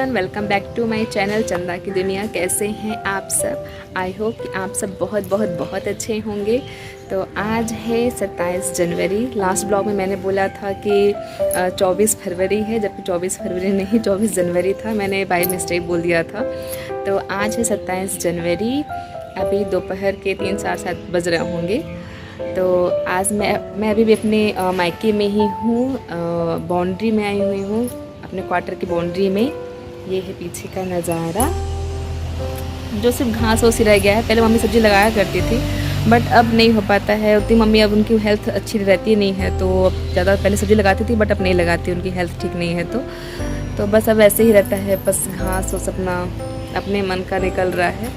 Everyone, welcome back to my channel Chanda की दुनिया। कैसे हैं आप सब? आई होप कि आप सब बहुत बहुत बहुत अच्छे होंगे। तो आज है 27 जनवरी। लास्ट ब्लॉग में मैंने बोला था कि 24 फरवरी है, जबकि 24 फरवरी नहीं 24 जनवरी था। मैंने बाय मिस्टेक बोल दिया था। तो आज है 27 जनवरी। अभी दोपहर के 3-4-7 बज रहे होंगे। तो आज मैं अभी भी अपने मायके में ही हूँ। बाउंड्री में आई हुई हूँ, अपने क्वार्टर की बाउंड्री में। ये है पीछे का नज़ारा, जो सिर्फ घास ओसी रह गया है। पहले मम्मी सब्ज़ी लगाया करती थी, बट अब नहीं हो पाता है उतनी। मम्मी अब उनकी हेल्थ अच्छी रहती नहीं है, तो अब ज़्यादा पहले सब्ज़ी लगाती थी, बट अब नहीं लगाती, उनकी हेल्थ ठीक नहीं है। तो बस अब ऐसे ही रहता है, बस घास और अपने मन का निकल रहा है।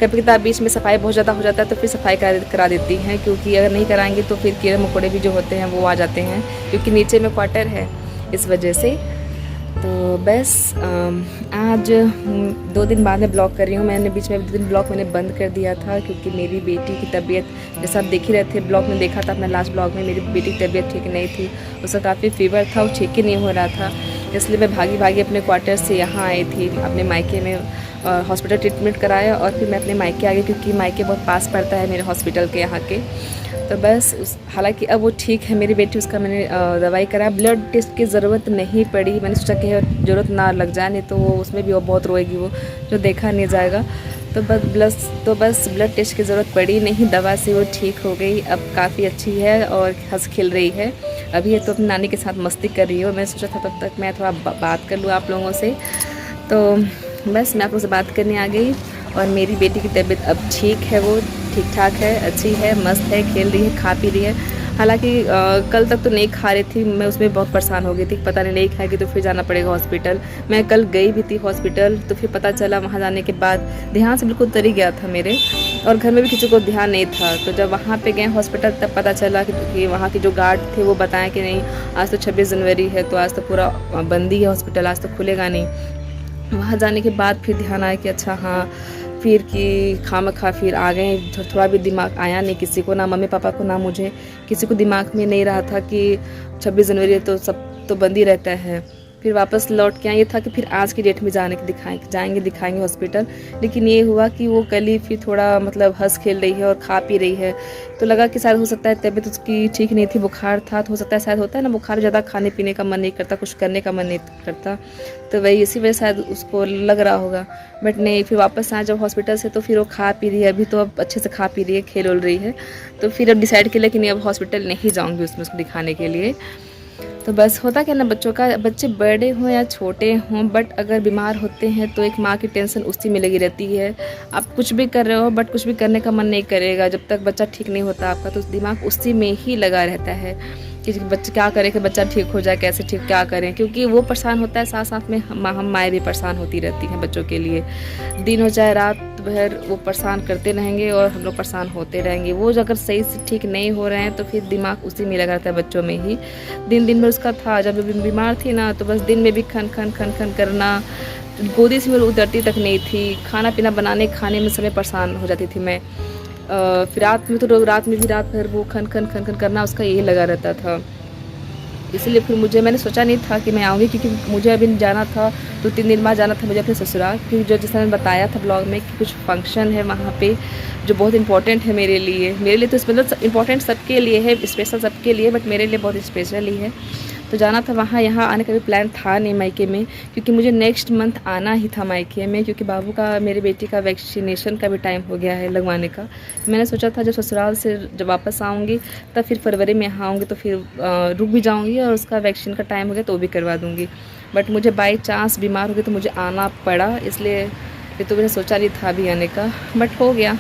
कभी कभी बीच में सफाई बहुत ज़्यादा हो जाता है, तो फिर सफाई करा देती हैं, क्योंकि अगर नहीं कराएंगे तो फिर कीड़े मकोड़े भी जो होते हैं वो आ जाते हैं, क्योंकि नीचे में क्वार्टर है, इस वजह से। तो बस आज 2 दिन बाद में ब्लॉग कर रही हूँ। मैंने बीच में 2 दिन ब्लॉग मैंने बंद कर दिया था, क्योंकि मेरी बेटी की तबीयत, जैसा आप देख ही रहे थे ब्लॉग में, देखा था अपना लास्ट ब्लॉग में, मेरी बेटी की तबीयत ठीक नहीं थी। उसका काफ़ी फीवर था, वो ठीक ही नहीं हो रहा था। इसलिए मैं भागी भागी अपने क्वार्टर से यहाँ आई थी, अपने मायके में हॉस्पिटल ट्रीटमेंट कराया, और फिर मैं अपने मायके आ गई, क्योंकि मायके बहुत पास पड़ता है मेरे हॉस्पिटल के यहाँ के। तो बस हालांकि अब वो ठीक है मेरी बेटी। उसका मैंने दवाई कराया। ब्लड टेस्ट की ज़रूरत नहीं पड़ी। मैंने सोचा कि ज़रूरत ना लग जाए, नहीं तो उसमें भी वो बहुत रोएगी, वो जो देखा नहीं जाएगा। तो बस ब्लड टेस्ट की ज़रूरत पड़ी नहीं, दवा से वो ठीक हो गई। अब काफ़ी अच्छी है और हंस खिल रही है। अभी ये तो अपनी नानी के साथ मस्ती कर रही है, और मैं सोचा था तब तक मैं थोड़ा बात कर लूँ आप लोगों से। तो बस मैं आप लोगों से बात करने आ गई। और मेरी बेटी की तबीयत अब ठीक है, वो ठीक ठाक है, अच्छी है, मस्त है, खेल रही है, खा पी रही है। हालांकि कल तक तो नहीं खा रही थी, मैं उसमें बहुत परेशान हो गई थी। पता नहीं खाएगी तो फिर जाना पड़ेगा हॉस्पिटल। मैं कल गई भी थी हॉस्पिटल, तो फिर पता चला वहाँ जाने के बाद ध्यान से बिल्कुल उतर ही गया था मेरे, और घर में भी किसी को ध्यान नहीं था। तो जब वहाँ पे गए हॉस्पिटल, तब पता चला कि वहाँ के जो गार्ड थे वो बताएं कि नहीं, आज तो 26 जनवरी है, तो आज तो पूरा बंद ही है हॉस्पिटल, आज तो खुलेगा नहीं। वहाँ जाने के बाद फिर ध्यान आया कि अच्छा हाँ, फिर कि खामखा फिर आ गए। थोड़ा भी दिमाग आया नहीं किसी को, ना मम्मी पापा को, ना मुझे। किसी को दिमाग में नहीं रहा था कि 26 जनवरी तो सब तो बंद ही रहता है। फिर वापस लौट के आए, ये था कि फिर आज की डेट में दिखाएंगे हॉस्पिटल। लेकिन ये हुआ कि वो कल ही फिर थोड़ा मतलब हंस खेल रही है और खा पी रही है। तो लगा कि शायद हो सकता है तबीयत उसकी ठीक नहीं थी, बुखार था, तो हो सकता है, शायद होता है ना बुखार, ज़्यादा खाने पीने का मन नहीं करता, कुछ करने का मन नहीं करता, तो वही इसी वजह शायद उसको लग रहा होगा। बट नहीं, फिर वापस आए जब हॉस्पिटल से, तो फिर वो खा पी रही है। अभी तो अब अच्छे से खा पी रही है, खेल उल रही है। तो फिर अब डिसाइड किया कि नहीं, अब हॉस्पिटल नहीं जाऊँगी उसको दिखाने के लिए। तो बस होता क्या ना, बच्चे बड़े हों या छोटे हों, बट अगर बीमार होते हैं तो एक माँ की टेंशन उसी में लगी रहती है। आप कुछ भी कर रहे हो, बट कुछ भी करने का मन नहीं करेगा जब तक बच्चा ठीक नहीं होता आपका। तो दिमाग उसी में ही लगा रहता है कि बच्चे क्या करें कि बच्चा ठीक हो जाए, कैसे ठीक क्या करें, क्योंकि वो परेशान होता है, साथ साथ में हम माएँ भी परेशान होती रहती हैं बच्चों के लिए। दिन हो चाहे रात भर वो परेशान करते रहेंगे, और हम लोग परेशान होते रहेंगे। वो जो अगर सही से ठीक नहीं हो रहे हैं, तो फिर दिमाग उसी में लगा रहता है, बच्चों में ही। दिन में उसका था, जब बीमार थी ना, तो बस दिन में भी खन खन खन खन करना। गोदी से मेरी उतरती तक नहीं थी। खाना पीना खाने में समय परेशान हो जाती थी मैं। फिर रात में भी रात भर वो खन खन खन खन करना उसका यही लगा रहता था। इसलिए फिर मैंने सोचा नहीं था कि मैं आऊँगी, क्योंकि मुझे अभी जाना था, 2-3 दिन बाद जाना था मुझे अपने ससुराल। क्योंकि जो जैसा मैंने बताया था ब्लॉग में कि कुछ फंक्शन है वहाँ पे, जो बहुत इंपॉर्टेंट है मेरे लिए तो मतलब इम्पॉर्टेंट सबके लिए है, स्पेशल सबके लिए, बट मेरे लिए बहुत स्पेशल ही है। तो जाना था वहाँ। यहाँ आने का भी प्लान था नहीं मायके में, क्योंकि मुझे नेक्स्ट मंथ आना ही था मायके में, क्योंकि बाबू का, मेरी बेटी का वैक्सीनेशन का भी टाइम हो गया है लगवाने का। मैंने सोचा था जब ससुराल से जब वापस आऊँगी, तब फिर फरवरी में यहाँ आऊँगी, तो फिर रुक भी जाऊँगी, और उसका वैक्सीन का टाइम हो गया तो वो भी करवा दूँगी। बट मुझे बाई चांस बीमार हो गई, तो मुझे आना पड़ा। इसलिए ये तो मैंने सोचा नहीं था अभी आने का, बट हो गया।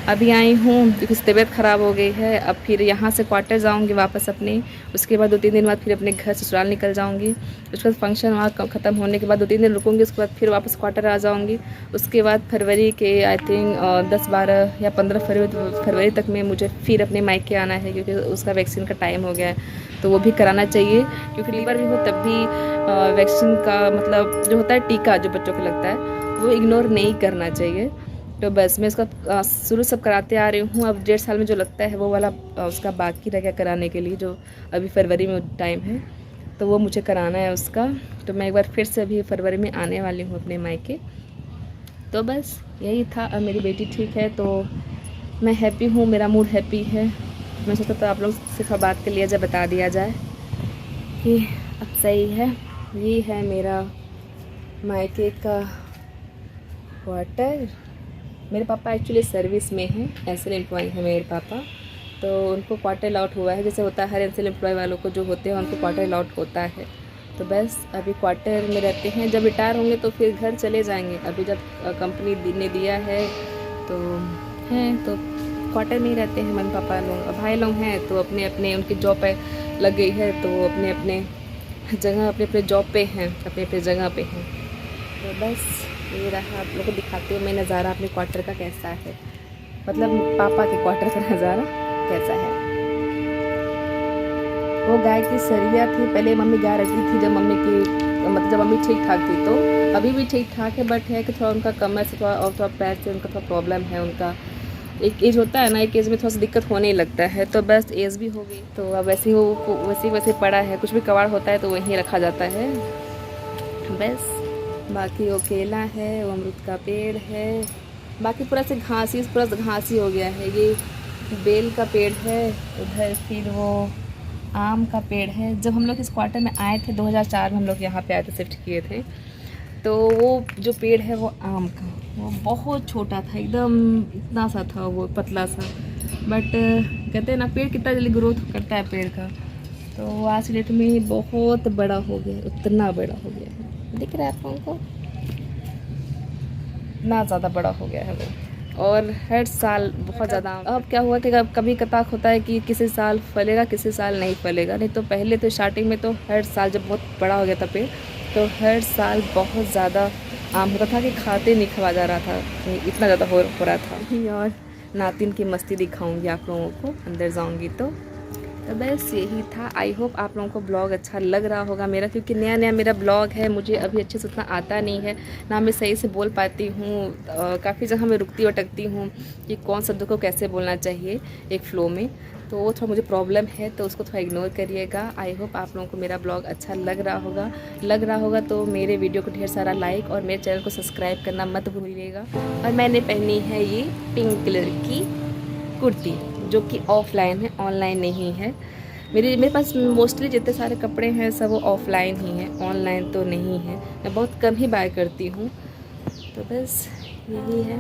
अभी आई हूँ क्योंकि तबीयत ख़राब हो गई है। अब फिर यहाँ से क्वार्टर जाऊँगी वापस अपने। उसके बाद 2-3 दिन बाद फिर अपने घर ससुराल निकल जाऊँगी। उसके बाद फंक्शन वहाँ ख़त्म होने के बाद 2-3 दिन रुकूँगी, उसके बाद फिर वापस क्वार्टर आ जाऊँगी। उसके बाद फरवरी के आई थिंक 10-12 या 15 फरवरी तक में मुझे फिर अपने मायके आना है, क्योंकि उसका वैक्सीन का टाइम हो गया है, तो वो भी कराना चाहिए। क्योंकि लीवर भी हो तब भी वैक्सीन का मतलब जो होता है टीका, जो बच्चों को लगता है, वो इग्नोर नहीं करना चाहिए। तो बस मैं इसका शुरू सब कराते आ रही हूँ। अब 1.5 साल में जो लगता है वो वाला उसका बाकी रह गया कराने के लिए, जो अभी फरवरी में टाइम है। तो वो मुझे कराना है उसका। तो मैं एक बार फिर से अभी फरवरी में आने वाली हूँ अपने मायके। तो बस यही था। अब मेरी बेटी ठीक है तो मैं हैप्पी हूँ, मेरा मूड हैप्पी है। मैं सोचा तो आप लोग से थोड़ा बात कर लिया जाए, बता दिया जाए कि अब सही है। ये है मेरा मायके का क्वार्टर। मेरे पापा एक्चुअली सर्विस में हैं, एस एल एम्प्लॉय हैं मेरे पापा। तो उनको क्वार्टर अलॉट हुआ है, जैसे होता है हर एस एल एम्प्लॉय वालों को जो होते हैं उनको क्वार्टर अलॉट होता है। तो बस अभी क्वार्टर में रहते हैं, जब रिटायर होंगे तो फिर घर चले जाएंगे। अभी जब कंपनी ने दिया है तो हैं तो क्वार्टर में ही रहते हैं मम्मी पापा लोग। भाई लोग हैं तो अपने अपने उनकी जॉब पे लग गई है, तो अपने अपने जगह अपने अपने जॉब पे हैं, अपने अपने जगह पे हैं। तो बस ये रहा, आप लोगों को दिखाती हूँ मैं नज़ारा अपने क्वार्टर का कैसा है, मतलब पापा के क्वार्टर का नज़ारा कैसा है। वो गाय की सरिया थी, पहले मम्मी गाय रखी थी जब मम्मी की मतलब जब मम्मी ठीक ठाक थी। तो अभी भी ठीक ठाक है, बट है कि थोड़ा उनका कमर से थोड़ा और थोड़ा पैर से उनका थोड़ा प्रॉब्लम है। उनका एक एज होता है ना, एक एज में थोड़ा सा दिक्कत होने ही लगता है। तो बस एज भी हो गई तो अब वैसे ही वो वैसे पड़ा है। कुछ भी कबाड़ होता है तो वहीं रखा जाता है बस। बाकी वो केला है, वो अमरूद का पेड़ है, बाकी पूरा से घास ही हो गया है। ये बेल का पेड़ है, उधर फिर वो आम का पेड़ है। जब हम लोग इस क्वार्टर में आए थे 2004 में हम लोग यहाँ पे आए थे, शिफ्ट किए थे। तो वो जो पेड़ है वो आम का, वो बहुत छोटा था, एकदम इतना सा था, वो पतला सा। बट कहते हैं ना पेड़ कितना जल्दी ग्रोथ करता है पेड़ का, तो आज डेट में बहुत बड़ा हो गया, उतना बड़ा हो गया है। दिख रहा है आप लोगों को, इतना ज़्यादा बड़ा हो गया है वो। और हर साल बहुत ज़्यादा। अब क्या हुआ कि कभी कताक होता है कि किसी साल फलेगा किसी साल नहीं फलेगा। नहीं तो पहले तो स्टार्टिंग में तो हर साल जब बहुत बड़ा हो गया था पेड़, तो हर साल बहुत ज़्यादा आम होता था कि खाते नहीं खवा जा रहा था, इतना ज़्यादा हो रहा था। और नातिन की मस्ती दिखाऊंगी आप लोगों को अंदर जाऊंगी तो बस यही था। आई होप आप लोगों को ब्लॉग अच्छा लग रहा होगा मेरा, क्योंकि नया नया मेरा ब्लॉग है, मुझे अभी अच्छे से उतना आता नहीं है ना, मैं सही से बोल पाती हूँ। काफ़ी जगह मैं रुकती अटकती हूँ कि कौन शब्द को कैसे बोलना चाहिए एक फ़्लो में, तो वो थोड़ा मुझे प्रॉब्लम है, तो उसको थोड़ा इग्नोर करिएगा। आई होप आप लोगों को मेरा ब्लॉग अच्छा लग रहा होगा तो मेरे वीडियो को ढेर सारा लाइक और मेरे चैनल को सब्सक्राइब करना मत भूलिएगा। और मैंने पहनी है ये पिंक कलर की कुर्ती, जो कि ऑफलाइन है, ऑनलाइन नहीं है। मेरे पास मोस्टली जितने सारे कपड़े हैं सब वो ऑफलाइन ही हैं, ऑनलाइन तो नहीं है। मैं बहुत कम ही बाय करती हूँ। तो बस यही है।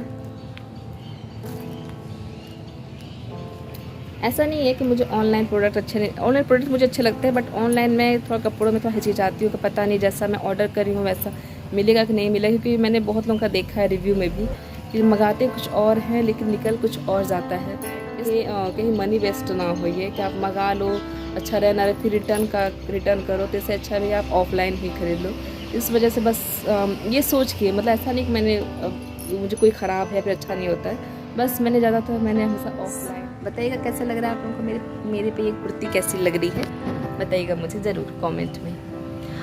ऐसा नहीं है कि मुझे ऑनलाइन प्रोडक्ट अच्छे नहीं, ऑनलाइन प्रोडक्ट मुझे अच्छे लगते हैं, बट ऑनलाइन में थोड़ा कपड़ों में थोड़ा हिचकिचाती हूँ कि पता नहीं जैसा मैं ऑर्डर करी हूँ वैसा मिलेगा कि नहीं मिलेगा। क्योंकि मैंने बहुत लोगों का देखा है रिव्यू में भी कि मंगाते कुछ और हैं लेकिन निकल कुछ और जाता है। इसलिए कहीं मनी वेस्ट ना हो, ये कि आप मंगा लो अच्छा रहे ना रहे फिर रिटर्न करो, तो इससे अच्छा भी आप ऑफलाइन ही खरीद लो। इस वजह से बस ये सोच के, मतलब ऐसा नहीं कि मैंने मुझे कोई ख़राब है फिर अच्छा नहीं होता है, बस मैंने ज़्यादातर मैंने हमेशा ऑफलाइन। बताइएगा कैसा लग रहा है आप लोगों को मेरे पे ये कुर्ती कैसी लग रही है, बताइएगा मुझे ज़रूर कमेंट में।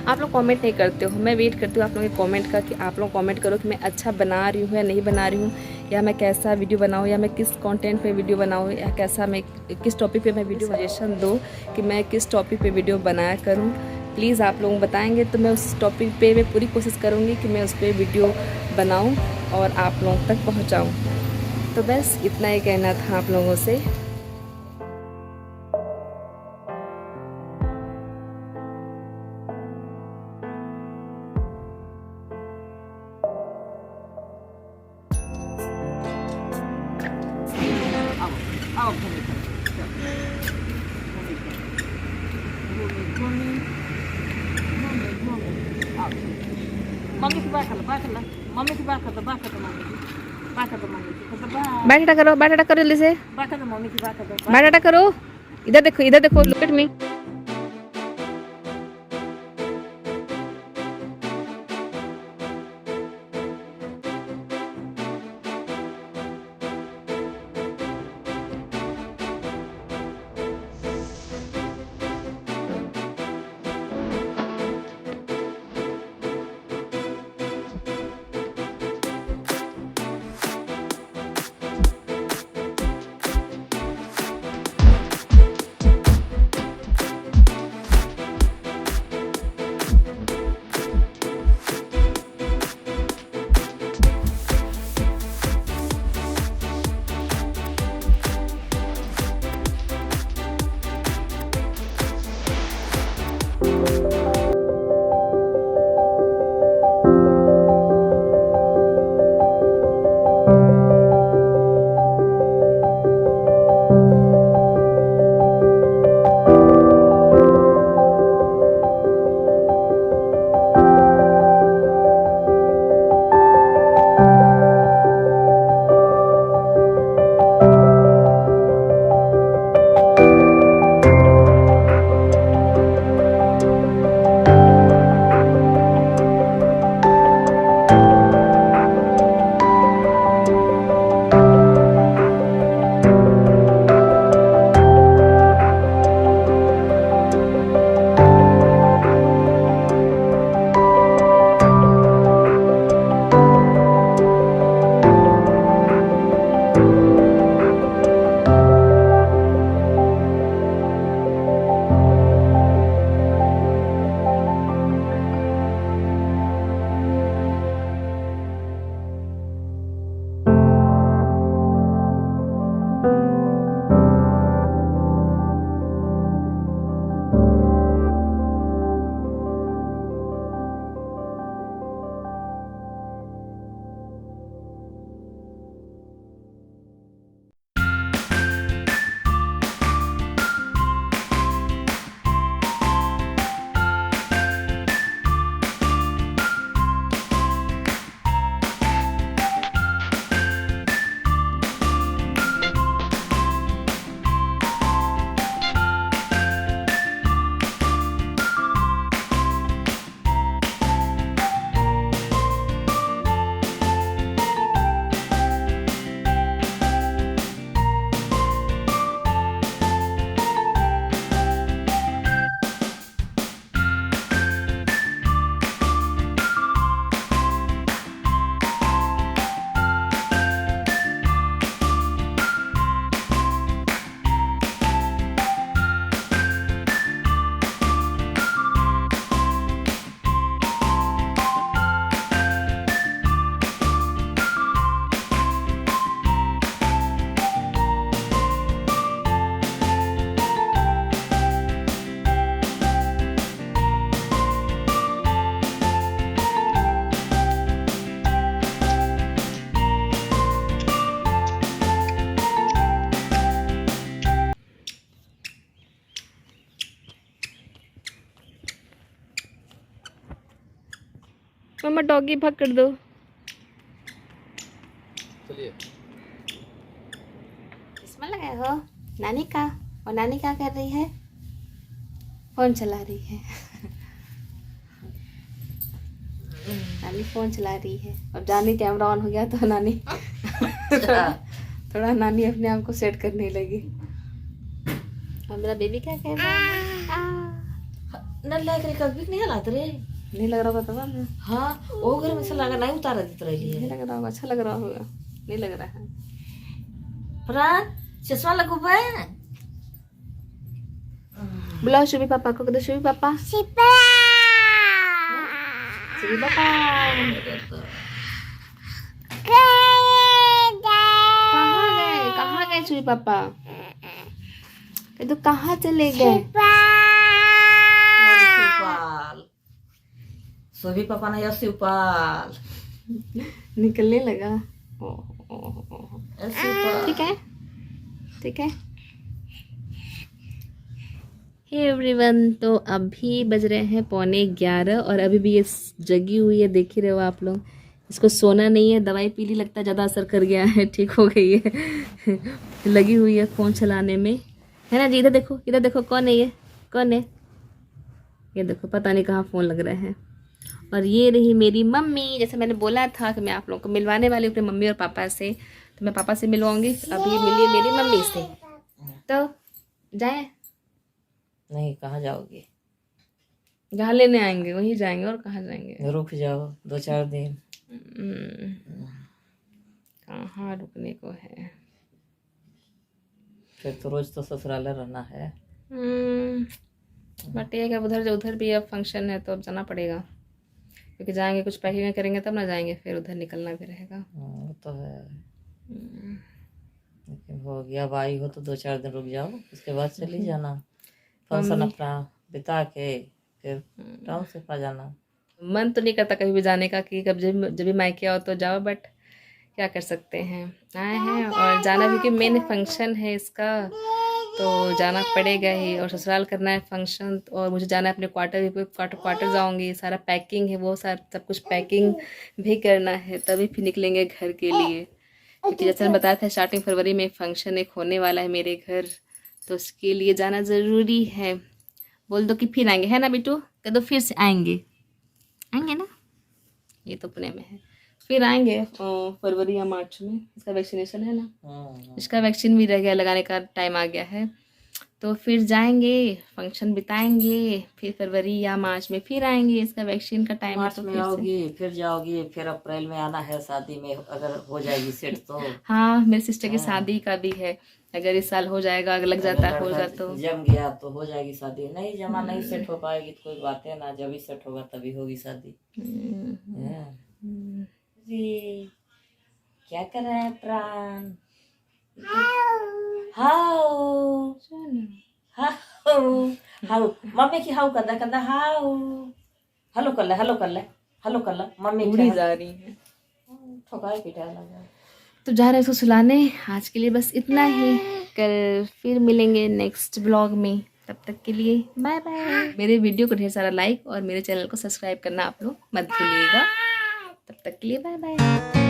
आप लोग कमेंट नहीं करते हो, मैं वेट करती हूँ आप लोगों के कमेंट का कि आप लोग कमेंट करो कि मैं अच्छा बना रही हूँ या नहीं बना रही हूँ, या मैं कैसा वीडियो बनाऊँ, या मैं किस कंटेंट पे वीडियो बनाऊँ, या कैसा मैं किस टॉपिक पे मैं वीडियो सजेशन दो कि मैं किस टॉपिक पे वीडियो बनाया करूँ। प्लीज़ आप लोग बताएंगे तो मैं उस टॉपिक पे मैं पूरी कोशिश करूँगी कि मैं उस पर वीडियो बनाऊँ और आप लोगों तक पहुँचाऊँ। तो बस इतना ही कहना था आप लोगों से। मम्मी की बात कर मम्मी की बात कर मम्मी की बात कर मम्मी की बायोडाटा करो जल्दी से, बात कर मम्मी की बात कर बायोडाटा करो। इधर देखो लुक एट मी। मम्मा डॉगी पकड़ दो। चलिए। चश्मा लगाए हो नानी का, और नानी क्या कर रही है? फोन चला रही है। नानी फोन चला रही है। अब जानी कैमरा ऑन हो गया तो नानी थोड़ा नानी अपने आप को सेट करने लगी। और मेरा बेबी क्या कह रहा है? नल्ला करे कभी नहीं हलात रे। नहीं लग रहा होगा तो बोल। हाँ वो घर में से लगा नहीं उतारा देते रही नहीं है। लग रहा होगा, अच्छा लग रहा होगा। नहीं लग रहा है। प्राण चश्मा लगो बे। बुलाओ शुभी पापा को, कदो शुभी पापा। शुभी पापा कहाँ गए शुभी पापा? तो कहाँ चले गए? शिवपाल सोभी पापा ने शिवपाल निकलने लगा। शिवपाल ठीक है, ठीक है। हे एवरीवन, तो अभी बज रहे हैं 11:15 और अभी भी ये जगी हुई है, देख ही रहे हो आप लोग। इसको सोना नहीं है, दवाई पी ली, लगता है ज़्यादा असर कर गया है, ठीक हो गई है। लगी हुई है फ़ोन चलाने में, है ना जी। इधर देखो, इधर देखो, कौन है ये? कौन है ये? देखो, पता नहीं कहाँ फ़ोन लग रहे हैं। और ये रही मेरी मम्मी। जैसे मैंने बोला था कि मैं आप लोगों को मिलवाने वाली हूँ अपने मम्मी और पापा से, तो मैं पापा से मिलवाऊंगी। अभी मिली मेरी मम्मी से, तो जाए। नहीं कहाँ जाओगे? जहाँ लेने आएंगे वहीं जाएंगे, और कहाँ जाएंगे? रुक जाओ 2-4 दिन। कहाँ रुकने को है? फिर तो रोज तो ससुराल रहना है। बट ये उधर भी अब फंक्शन है तो अब जाना पड़ेगा, क्योंकि जाएंगे कुछ पैकिंग करेंगे तब ना जाएंगे, फिर उधर निकलना भी रहेगा। वो तो है, लेकिन हो गया। अब आई हो तो 2-4 दिन रुक जाओ, उसके बाद चली जाना। फंक्शन अपना बिता के फिर टाउन से पा जाना। मन तो नहीं करता कभी भी जाने का कि कब जब भी मायके आओ तो जाओ, बट क्या कर सकते हैं, आए हैं और जाना भी, कि मेन फंक्शन है इसका तो जाना पड़ेगा ही। और ससुराल करना है फंक्शन, और मुझे जाना है अपने क्वार्टर जाऊंगी। सारा पैकिंग है, वो सारा सब कुछ पैकिंग भी करना है, तभी फिर निकलेंगे घर के लिए। क्योंकि जैसे मैंने बताया था स्टार्टिंग फरवरी में फंक्शन एक होने वाला है मेरे घर, तो उसके लिए जाना ज़रूरी है। बोल दो कि फिर आएंगे, है ना बिट्टू? कह दो फिर से आएंगे, आएंगे ना। ये तो पुणे में है, फिर आएंगे फरवरी या मार्च में। इसका वैक्सीनेशन है ना, इसका वैक्सीन भी रह गया, लगाने का टाइम आ गया है, तो फिर जाएंगे, फंक्शन बिताएंगे, फिर फरवरी या मार्च में फिर आएंगे। इसका वैक्सीन का टाइम मार्च में आओगी, फिर जाओगी, फिर अप्रैल में आना है शादी में, अगर हो जाएगी सेट तो। हाँ, मेरी सिस्टर की शादी का भी है, अगर इस साल हो जाएगा, अगर लग जाता होगा तो जम गया तो हो जाएगी शादी। नहीं जमा नहीं सेट हो पाएगी तो कोई बात है ना, जब ही सेट होगा तभी होगी शादी। जी क्या कर रहे हैं प्राण? हाउ हाउ मम्मी की हाउ कर दे हाउ। हेलो कर ले, हेलो कर ले, हेलो कर ले। मम्मी उड़ी जा रही है, ठोकाई पिटाई लगा। तो जा रहे हैं उसको सुलाने। आज के लिए बस इतना ही, कल फिर मिलेंगे नेक्स्ट ब्लॉग में। तब तक के लिए बाय बाय। मेरे वीडियो को ढेर सारा लाइक और मेरे चैनल को सब्सक्राइब करना आप लोग मत भूलिएगा। तब तक के लिए बाय बाय।